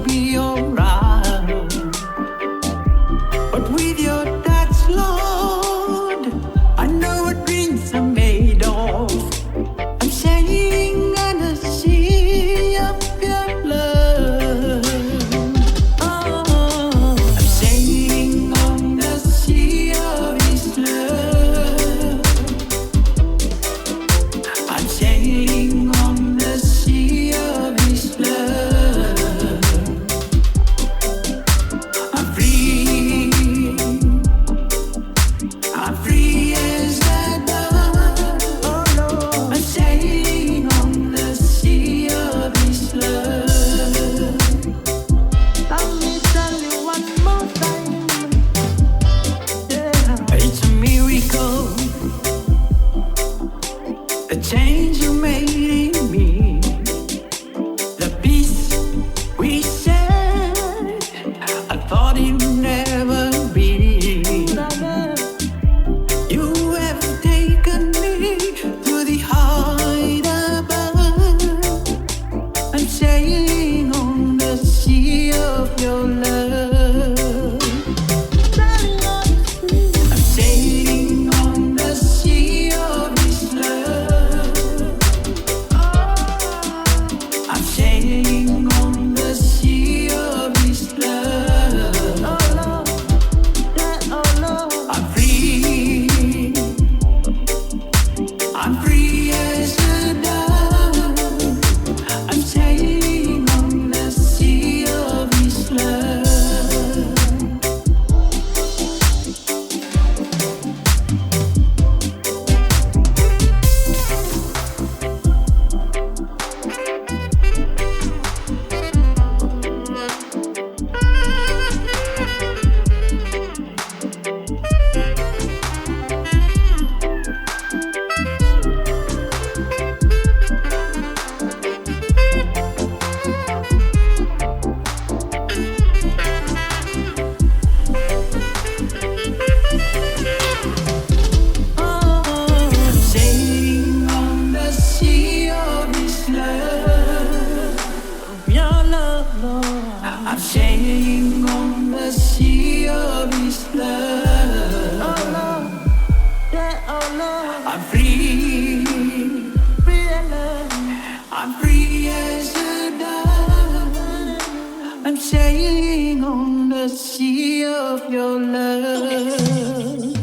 be alright. But with your touch, Lord, I know what dreams are made of. I'm sailing on the sea of your love. Oh, I'm sailing on the sea of His love. I'm sailing on the sea of His love. I'm free. I'm free as a dove. Oh Lord, I'm sailing on the sea of His love. Let me tell you one more time. Yeah, it's a miracle, the change you made in me, the peace we shared. I thought it'd never be. You have taken me to the height above. I'm sailing on the sea of your love. I'm sailing on the sea of His love. I'm sailing on the sea of His love. I'm free. I'm free as a dove. I'm sailing on the sea of His love. I'm sailing on the sea of His love. Your love, Lord. I'm sailing on the sea of His love. Oh Lord, yeah, oh Lord. I'm free, free as love. I'm free as a dove. I'm sailing on the sea of your love.